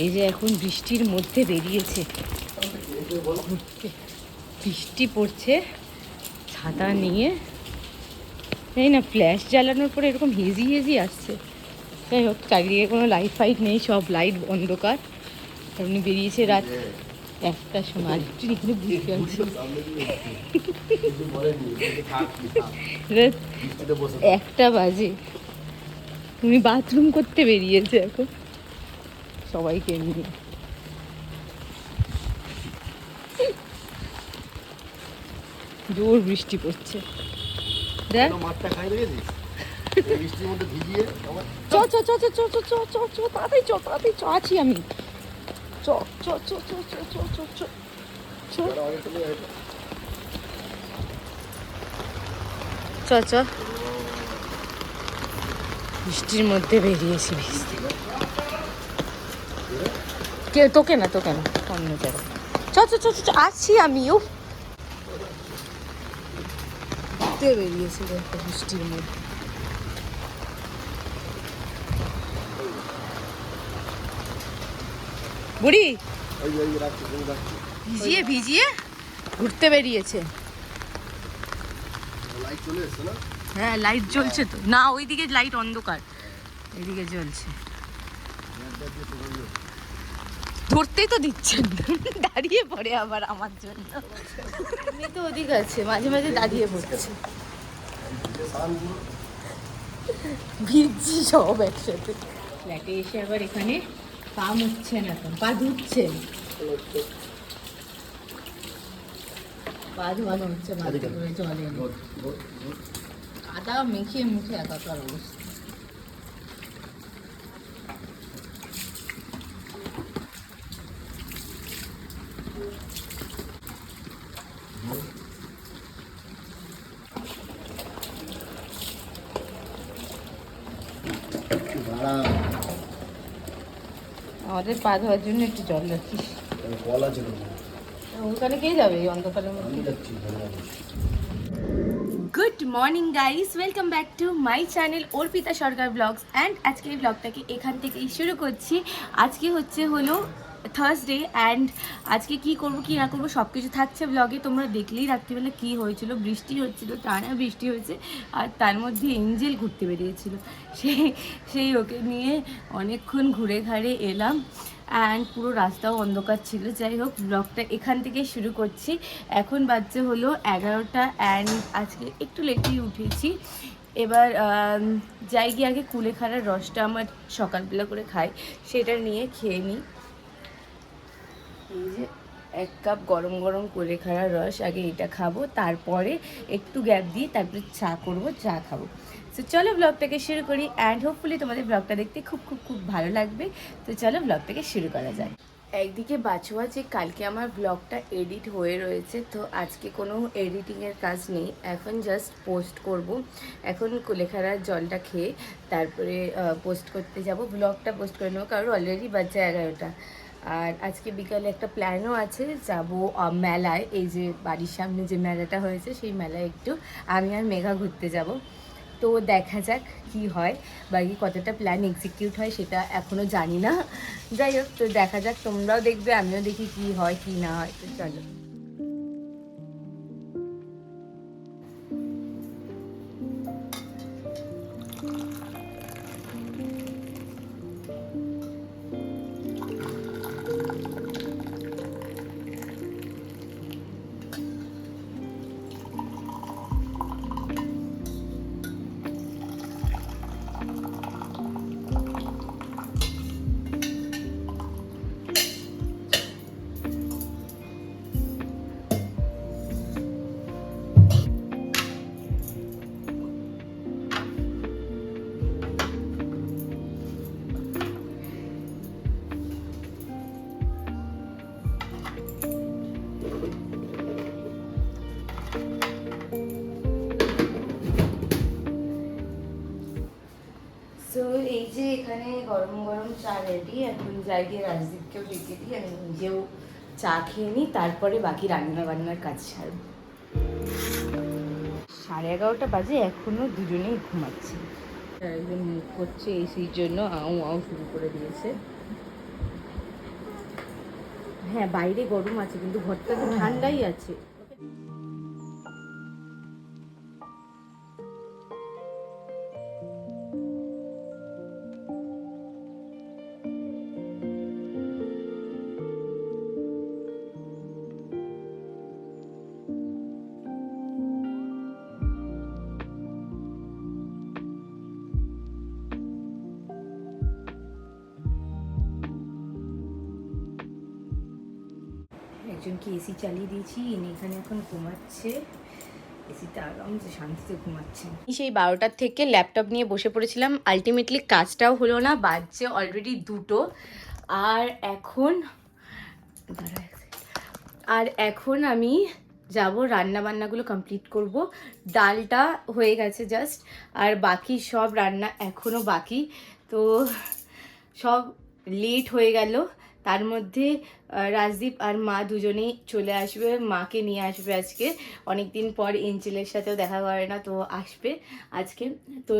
এই যে এখন বৃষ্টির মধ্যে বেরিয়েছে ঘুরতে, বৃষ্টি পড়ছে, ছাতা নিয়ে। এই না ফ্ল্যাশ জ্বালানোর পরে এরকম হেজি হেজি আসছে। যাই হোক, চারিদিকে কোনো লাইট ফাইট নেই, সব লাইট অন্ধকার। উনি বেরিয়েছে রাত 1টার সময়। আরেকটু এখানে বসে আছে, 1টা বাজে। উনি বাথরুম করতে বেরিয়েছে এখন সবাইকে নিয়ে। জোর বৃষ্টি পড়ছে। দেখ চ চ চ চ চ চ চ চ চ তাড়াতাড়ি চ, তাড়াতাড়ি চ, আছি আমি। চ চ চ চ চ চ চ চ চ চ চ। বৃষ্টির মধ্যে বেরিয়েছি ভিজতে। কে? তোকে না, তোকে না, অন্য জায়গায়। চ চ চ চ, আছি আমিও। বেরিয়েছি দেখো বৃষ্টির মধ্যে। বুড়ি ভিজিয়ে ভিজিয়ে ঘুরতে বেরিয়েছে। হ্যাঁ লাইট জ্বলছে তো না, ওইদিকে লাইট অন্ধকার, এদিকে জ্বলছে। ধরতেই তো দিচ্ছেন, দাঁড়িয়ে পড়ে আবার আমার জন্য। আমি তো ওদিকে আছে, মাঝে মাঝে দাঁড়িয়ে পড়ছে। ভিজছি সব একসাথে। ফ্ল্যাটে এসে আবার এখানে পা মুছছেন, এখন পা ধুচ্ছেন। পা ধোয়ানো হচ্ছে বাড়িতে করে জলে, কাদা মেখে মুখে একাকার অবস্থা। আমাদের পা ধোয়ার জন্য একটু জল রাখিস। ওখানে কে যাবে এই অন্ধকারের মধ্যে? Good morning guys, welcome back to my channel Arpita Sarkar vlogs. And আজকে এই ব্লগটাকে এখান থেকেই শুরু করছি। আজকে হলো থার্সডে, অ্যান্ড আজকে কি করব কি না করবো সব কিছু থাকছে ব্লগে। তোমরা দেখলেই রাত্রিবেলা কী হয়েছিল, বৃষ্টি হচ্ছিলো, টানা বৃষ্টি হয়েছে, আর তার মধ্যে এঞ্জেল ঘুরতে বেরিয়েছিল। সেই ওকে নিয়ে অনেকক্ষণ ঘুরে ঘাড়ে এলাম, অ্যান্ড পুরো রাস্তাও অন্ধকার ছিল। যাই হোক, ব্লগটা এখান থেকে শুরু করছি। এখন বাজছে হলো 11টা, অ্যান্ড আজকে একটু লেটেই উঠেছি। এবার যাই গিয়ে আগে কুলেখাড়ার রসটা আমার সকালবেলা করে খাই, সেটা নিয়ে খেয়ে নিই। এই যে 1 কাপ গরম গরম কুলেখাড়ার রস, আগে এটা খাবো, তারপরে একটু গ্যাপ দিয়ে তারপরে চা করব, চা খাবো। তো চলো ব্লগটাকে শুরু করি, অ্যান্ড হোপফুলি তোমাদের ব্লগটা দেখতে খুব খুব খুব ভালো লাগবে। তো চলো ব্লগটাকে শুরু করা যায়। একদিকে বাছুয়া যে কালকে আমার ব্লগটা এডিট হয়ে রয়েছে, তো আজকে কোনো এডিটিংয়ের কাজ নেই, এখন জাস্ট পোস্ট করব। এখন কুলেখাড়ার জলটা খেয়ে তারপরে পোস্ট করতে যাব, ব্লগটা পোস্ট করে নেবো, কারণ অলরেডি বাজছে 11টা। আর আজকে বিকালে একটা প্ল্যানও আছে, যাব মেলায়। এই যে বাড়ির সামনে যে মেলাটা হয়েছে, সেই মেলায় একটু আমি আর মেঘা ঘুরতে যাব। তো দেখা যাক কি হয়, বাকি কতটা প্ল্যান এক্সিকিউট হয় সেটা এখনও জানি না। যাই হোক, তো দেখা যাক, তোমরাও দেখবে, আমিও দেখি কি হয় কি না হয়। তো চলো। তো এই যে এখানে গরম গরম চা রেডি, এখন যাই গিয়ে রাজদীপকেও ডেকে দিই, আমি নিজেও চা খেয়ে নিই, তারপরে বাকি রান্না বান্নার কাজ ছাড়ব। 11:30 বাজে, এখনও দুজনেই ঘুমাচ্ছে। একজন মুখ করছে এসির জন্য, আউ আউ শুরু করে দিয়েছে। হ্যাঁ বাইরে গরম আছে কিন্তু ঘরটা তো ঠান্ডাই আছে। একজনকে এসি চালিয়ে দিয়েছি, ইনি এখানে এখন ঘুমাচ্ছে, এসিতে আরামসে শান্তিতে ঘুমাচ্ছেন। সেই 12টার থেকে ল্যাপটপ নিয়ে বসে পড়েছিলাম, আলটিমেটলি কাজটাও হলো না, বাজছে অলরেডি 2টো। আর এখন আমি যাব রান্না বান্নাগুলো কমপ্লিট করব। ডালটা হয়ে গেছে জাস্ট, আর বাকি সব রান্না এখনও বাকি। তো সব লেট হয়ে গেল। তার মধ্যে রাজদীপ আর মা দুজনেই চলে আসবে, মাকে নিয়ে আসবে আজকে। অনেক দিন পর এঞ্জেলের সাথেও দেখা করে না, তো আসবে আজকে। তো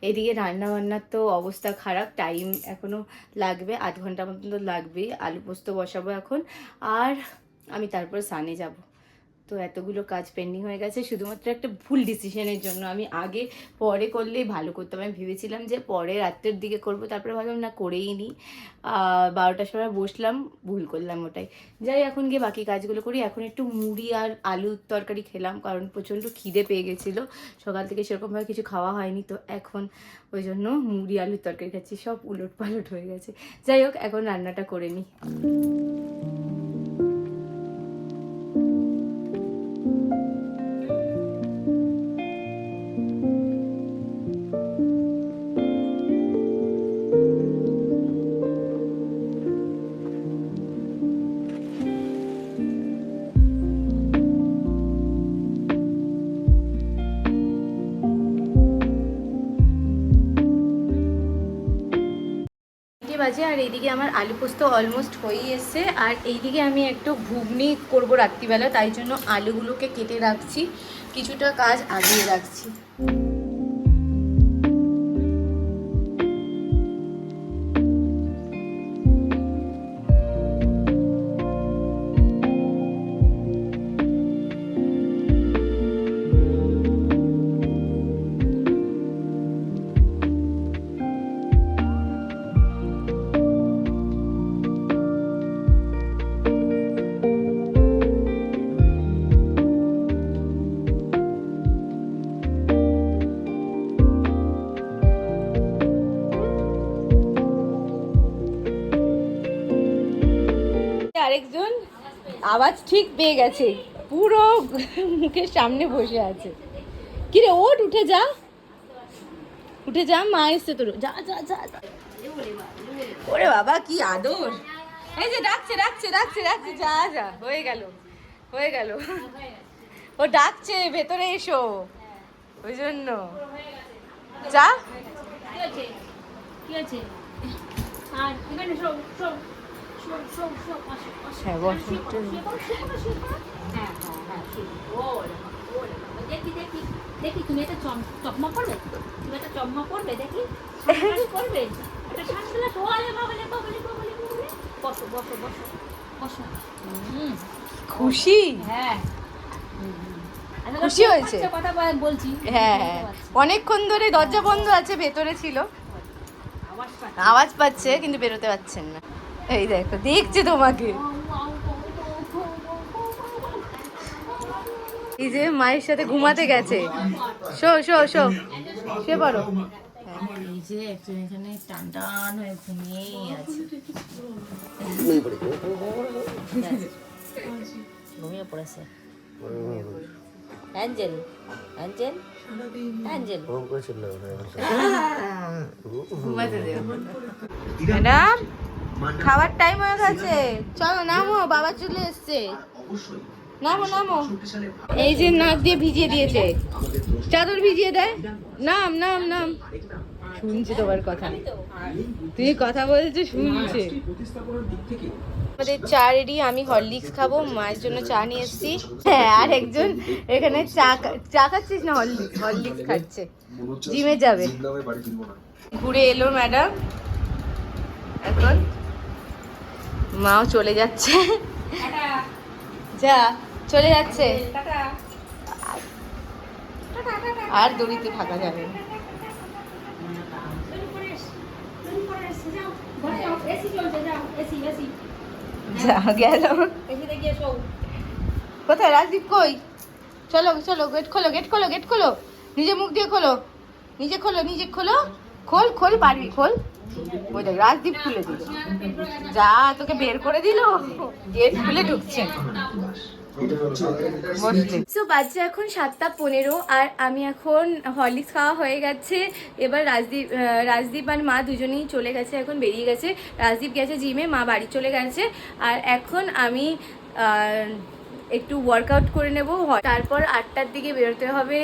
এদিকে রান্নাবান্নার তো অবস্থা খারাপ, টাইম এখনও লাগবে, 8 ঘন্টা মতন তো লাগবেই। আলু পোস্ত বসাবো এখন, আর আমি তারপর সানে যাব। তো এতগুলো কাজ পেন্ডিং হয়ে গেছে শুধুমাত্র একটা ভুল ডিসিশনের জন্য। আমি আগে পরে করলেই ভালো করতাম, আমি ভেবেছিলাম যে পরে রাত্রের দিকে করব, তারপরে ভাবলাম না করেই নিই। 12টার সময় বসলাম, ভুল করলাম ওটাই। যাই এখন গিয়ে বাকি কাজগুলো করি। এখন একটু মুড়ি আর আলুর তরকারি খেলাম, কারণ প্রচণ্ড খিদে পেয়ে গেছিলো, সকাল থেকে সেরকমভাবে কিছু খাওয়া হয়নি। তো এখন ওই জন্য মুড়ি আলুর তরকারি খাচ্ছি, সব উলট পালট হয়ে গেছে। যাই হোক এখন রান্নাটা করে নিই। বাজে, আর এইদিকে আমার আলু পোস্ত অলমোস্ট হয়েই এসছে। আর এইদিকে আমি একটু ঘুগনি করবো রাত্রিবেলা, তাই জন্য আলুগুলোকে কেটে রাখছি, কিছুটা কাজ আগিয়ে রাখছি। আরেকজন আওয়াজ ঠিক পেয়ে গেছে, পুরো মুখের সামনে বসে আছে। কিরে ওঠ, উঠে যা, উঠে যা, মা এসছে তোর, যা যা যা। ওরে বাবা কি আদর! এই যে ডাকছে ডাকছে ডাকছে ডাকছে, যা যা, হয়ে গেল হয়ে গেল। ও ডাকছে ভেতরে এসো, ওই জন্য যা। কি আছে আর এখানে সব সব হ্যাঁ বস। দেখি দেখি দেখি, তুমি একটা চকমা করবে, তুমি একটা চকমা করবে, দেখি করবে একটা শ্বাস ফেলা, বলে বলে বলে বলে বলে, বসো বসো বসো বসো। খুশি? হ্যাঁ খুশি হয়েছে, কথা বলছি। হ্যাঁ হ্যাঁ, অনেকক্ষণ ধরে দরজা বন্ধ আছে, ভেতরে ছিল, আওয়াজ পাচ্ছে কিন্তু বেরোতে পারছেন না। এই দেখো দেখছে তোমাকে। এই যে মায়ের সাথে ঘুমাতে গেছে, শো শো শো, শুয়ে পড়ো। এই যে একজন এখানে টান টান হয়ে ঘুমিয়েই আছে, ঘুমিয়ে পড়েছে। অ্যাঞ্জেল অ্যাঞ্জেল অ্যাঞ্জেল ঘুমাতে দেব। ম্যাডাম খাবার টাইম হয়ে গেছে, চলো নামো, বাবা চলে এসছে, নামো নামো। এই যে নাক দিয়ে ভিজিয়ে দিয়েছে, চাদর ভিজিয়ে দেয়, নাম নাম নাম। শুনছে তোমার কথা, তুমি কথা বলছো শুনছে। আমাদের চা রেডি, আমি হরলিক্স খাবো, মায়ের জন্য চা নিয়ে এসেছি। হ্যাঁ আর একজন এখানে চা খাচ্ছিস না, হরলিক্স খাচ্ছে, জিমে যাবে। ঘুরে এলো ম্যাডাম, এখন মাও চলে যাচ্ছে, টাটা যা চলে যাচ্ছে, টাটা আর দড়িতে থাকা যাবে না। যা গেল। কোথায় রাজদীপ কই? চলো চলো, গেট খোলো, গেট খোলো, গেট খোলো, নিজে মুখ দিয়ে খোলো, নিজে খোলো, নিজে খোলো, খোল খোল, পারবি খোল। ওই দেখ রাজদীপ খুলে দিল, যা তোকে বের করে দিল, গেট খুলে ঢুকছে। সো বাজছে এখন 7:15 আর আমি এখন হরলিক্স খাওয়া হয়ে গেছে। এবার রাজদীপ আর মা দুজনেই চলে গেছে, এখন বেরিয়ে গেছে। রাজদীপ গেছে জিমে, মা বাড়ি চলে গেছে। আর এখন আমি একটু ওয়ার্কআউট করে নেব, তারপর 8টার দিকে বেরোতে হবে,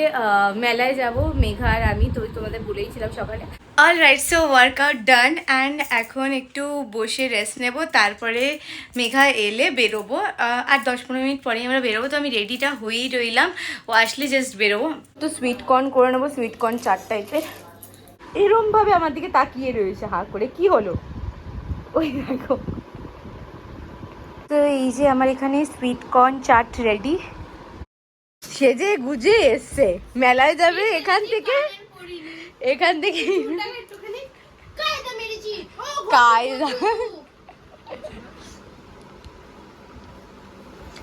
মেলায় যাব মেঘা আর আমি, তো তোমাদের বলেইছিলাম সকালে। Alright, so workout done and এখন একটু বসে রেস্ট নেব, তারপরে মেঘা এলে বেরোবো। আর 10-15 মিনিট পরে আমরা বেরোবো, তো আমি রেডিটা হয়েই রইলাম, ও আসলে জাস্ট বেরোবো। তো সুইট কর্ন করে নেবো, সুইট কর্ন 4 টাইপের। এরমভাবে আমার দিকে তাকিয়ে রয়েছে হা করে, কি হলো ওই দেখো। তো এই যে আমার এখানে সুইট কর্ন চাট রেডি, সেজে গুজে এসছে, মেলায় যাবে এখান থেকে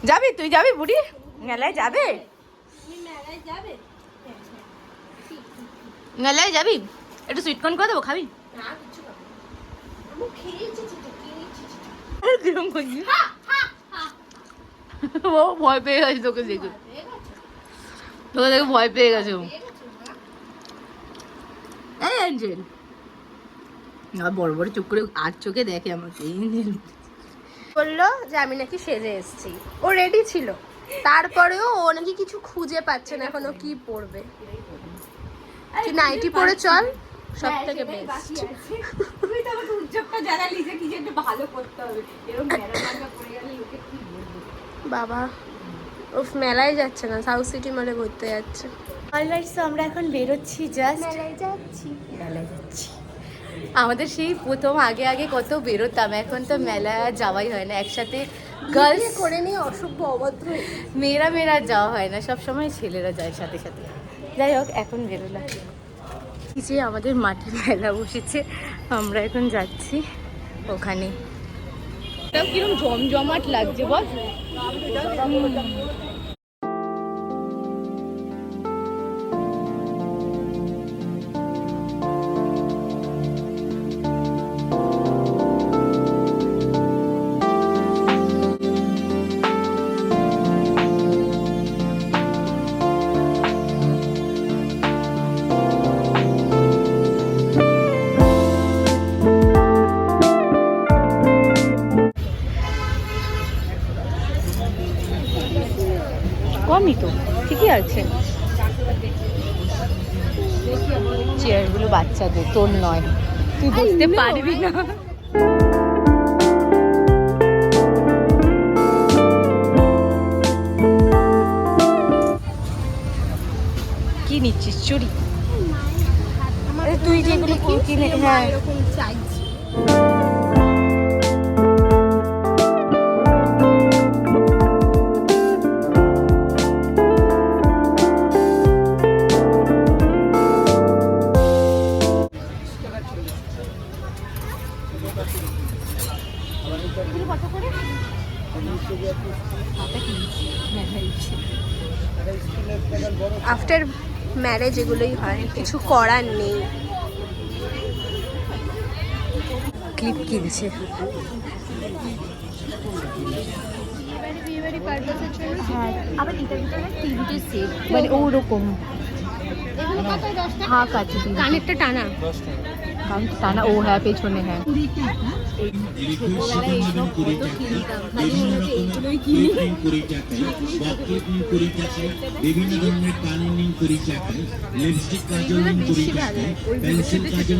যাবি, তুই যাবি বুড়ি মেলায় যাবে, মেলায় যাবি? একটু সুইট কর্ন করে দেবো, খাবি? কিরম করছি, ও ভয় পেয়ে গেছে তোকে দেখে, ভয় পেয়ে গেছে ও। এই অ্যাঞ্জেল বড় বড় চোখ করে আর চোখে দেখে আমাকে, বললো যে আমি নাকি সেজে এসেছি, ও রেডি ছিল, তারপরেও ও নাকি কিছু খুঁজে পাচ্ছে না এখনো কি পরবে। তুই নাইটি পরে চল, সব থেকে বেস্ট। তুই তো আমাকে উদ্যোগটা জানালি যে কিছু একটা ভালো করতে হবে, এরকম মেলা পড়ে গেলে লোকে কি বলবে। বাবা উফ, মেলায় যাচ্ছে না, সাউথ সিটি মলে ঘুরতে যাচ্ছে। অলরাইট, সো আমরা এখন বেরোচ্ছি, জাস্ট মেলায় যাচ্ছি। মেলায় যাচ্ছি। আমাদের সেই প্রথম আগে আগে কত বেরোতাম, এখন তো মেলা যাওয়াই হয় না একসাথে। গার্লস করে নিয়ে অসভ্য অভদ্র, মেয়েরা যাওয়া হয় না, সব সময় ছেলেরা যায় সাথে সাথে। যাই হোক, এখন বেরোলাম। এই যে আমাদের মাঠে মেলা বসেছে, আমরা এখন যাচ্ছি ওখানে। কিরকম জমজমাট লাগছে বল। কমই তো, ঠিকই আছে। চেয়ারগুলো বাচ্চাদের, তোর নয়, তুই বসতে পারবি না। কি নিচ্ছিস, চুড়ি? তুই যেগুলো কিনে, হ্যাঁ এরকম চাইছি। আফটার ম্যারেজ এগুলোই হয়, কিছু করার নেই। ক্লিপ কিনছে। হ্যাঁ, আবার এটার ভিতরে 3টে সেট, মানে ওরকম হাফ আছে, কানেরটা টানা, কারণ টানা ও হ্যাঁ পেছনে, হ্যাঁ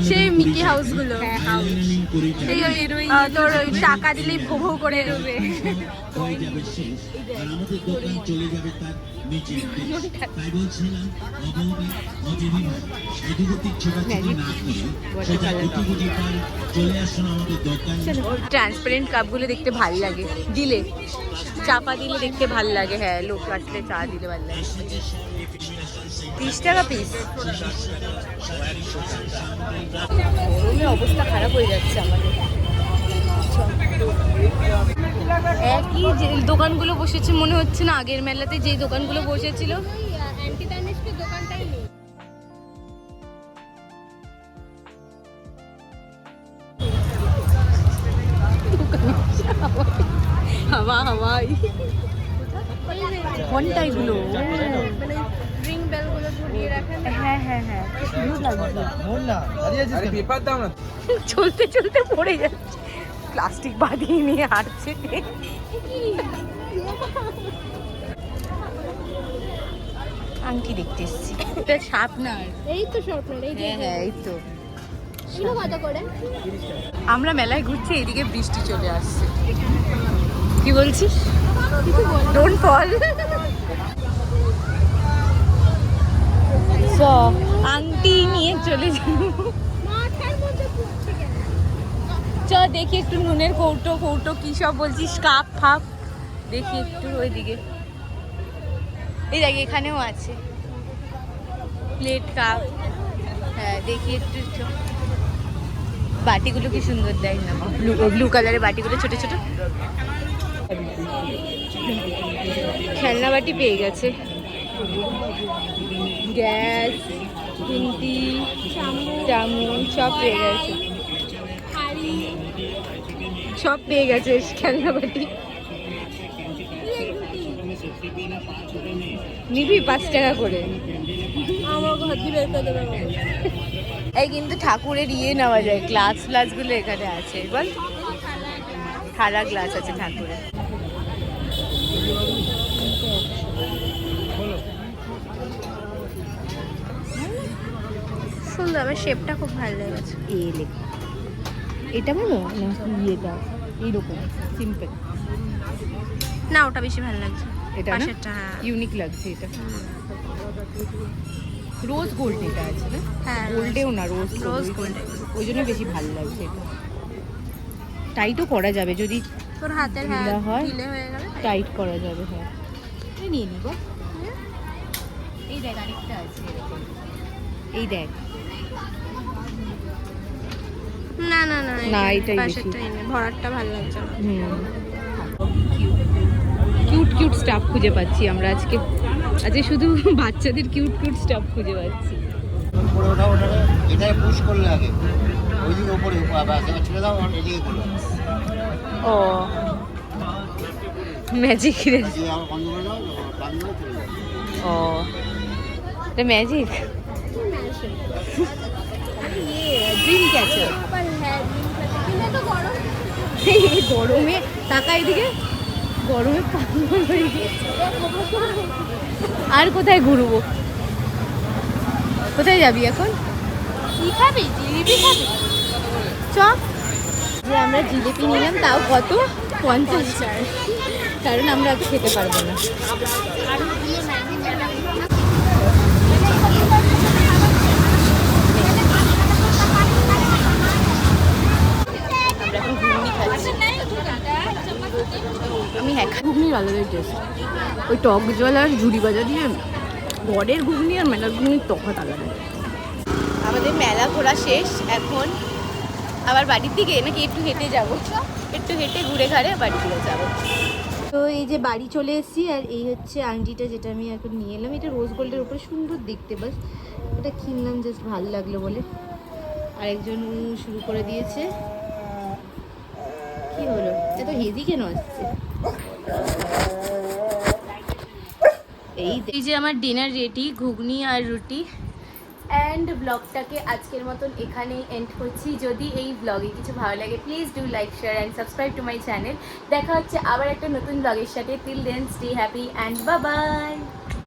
সেই মিকি হাউস গুলো, তোর ওই টাকা দিলেই ভো ভো করে দেবে। ট্রান্সপারেন্ট কাপগুলো দেখতে ভাল লাগে, দিলে চাপা দিলে দেখতে ভাল লাগে। হ্যাঁ, লোক আসলে চা দিলে ভাল লাগে। 30 টাকা পিস। গরমে অবস্থা খারাপ হয়ে যাচ্ছে আমাদের। একই যে দোকানগুলো বসেছে মনে হচ্ছে না, আগের মেলাতে যে দোকানগুলো বসেছিল। হাওয়া হাওয়াই ঘন্টা এগুলো, হ্যাঁ হ্যাঁ হ্যাঁ, সুন্দর লাগছে। চলতে চলতে পড়ে যাচ্ছে, প্লাস্টিক বাঁধিয়ে নিয়ে হাঁটছে। আংটি দেখতে এসছি, এটা শার্পনার। এই তো শার্পনার, এই হ্যাঁ হ্যাঁ, এই তো। কিলো কত করে? আমরা মেলায় ঘুরছি, এদিকে বৃষ্টি চলে আসছে। কি বলছিস? Don't fall. আংটি নিয়ে চলে যাব। চ দেখি একটু নুনের কৌটো কৌটো কি সব বলছিস, কাপ ফাপ দেখি একটু ওইদিকে। এই দেখ এখানেও আছে প্লেট কাপ। হ্যাঁ দেখি একটু। বাটিগুলো কি সুন্দর দেখ না, ব্লু কালারের বাটিগুলো ছোট ছোট। খেলনা বাটি পেয়ে গেছে, গ্যাস, খুন্তি, চামচ সব পেয়ে গেছে, সব পেয়ে গেছে খেলনা বাটি। নিবি 5 টাকা করে? আমার ঘর দিয়ে বের করে দেবে। এই কিন্তু ঠাকুরের ইয়ে নেওয়া যায়, গ্লাস গুলো এখানে আছে। বল, থালা গ্লাস আছে ঠাকুরের। সুন্দর, আমার শেপটা খুব ভালো লেগেছে। এটা বলো না, ইয়েটা এইরকম সিম্পল না, ওটা বেশি ভালো লাগছে। এটা না, পাশেরটা, হ্যাঁ। ইউনিক লাগছে এটা। রোজ গোল্ড এটা আছে না? হ্যাঁ, গোল্ডেও না, রোজ রোজ গোল্ড। ওই জন্য বেশি ভালো লাগছে এটা। টাইটও করা যাবে যদি তোর হাতের, হ্যাঁ, ঢিলা হয়, ঢিলে হয়ে গেলে টাইট করা যাবে। হ্যাঁ, এই নিয়ে নিব। এই দেখ আরেকটা আছে এরকম, এই দেখ। না না না, না, এটাই বেশি। পাশেরটাই নে, ভরাটটা ভালো লাগছে না। কিউট কিউট স্টাফ খুঁজে পাচ্ছি আমরা আজকে। আজকে শুধু বাচ্চাদের কিউট কিউট স্টাফ খুঁজে পাচ্ছি। উপরে ওঠা, ওটাকে এটাই পুশ করলে আগে ওইদিকে উপরে ছেড়ে দাও, এদিকে করো। ও ম্যাজিক রে। আমার বন্ধ করে দাও, বন্ধ করে চলে যাও। ও এটা ম্যাজিক। Dream catcher. আবার হ্যাঁ, কিন্তু তো গরম। এই গরমে টাকা এদিকে, গরমে পাগল হয়ে গেছে। আর কোথায় ঘুরবো? কোথায় যাবি এখন? কি খাবি? জিলিপি খাবি? চ। যে আমরা জিলিপি নিলাম, তাও কত? 50। কারণ আমরা আজ খেতে পারবো না। আমরা এখন ঘুগনি খাচ্ছি। আমি হ্যাঁ, ঘুগনির আলাদাই টেস্ট। ওই টক জল আর ঝুড়ি ভাজা দিয়ে ঘরের ঘুগনি আর মেলার ঘুগনির তফাৎ আলাদা। আমাদের মেলা ঘোরা শেষ, এখন আবার বাড়ির দিকে, নাকি একটু হেঁটে যাব? একটু হেঁটে ঘুরে ঘাড়ে বাড়ির দিকে যাবো। তো এই যে বাড়ি চলে এসেছি, আর এই হচ্ছে আংটিটা যেটা আমি এখন নিয়ে এলাম। এটা রোজ গোল্ডের উপরে, সুন্দর দেখতে, বাস এটা কিনলাম জাস্ট ভালো লাগলো বলে। আরেকজন শুরু করে দিয়েছে। কি হলো, এত হেজি কেন আসছে? এই যে আমার ডিনার রেডি, ঘুগনি আর রুটি। অ্যান্ড ব্লগটাকে আজকের মতন এখানেই এন্ড করছি। যদি এই ব্লগে কিছু ভালো লাগে, please do like, share and subscribe to my channel. দেখা হচ্ছে আবার একটা নতুন ব্লগের সাথে। Till then stay happy and bye by.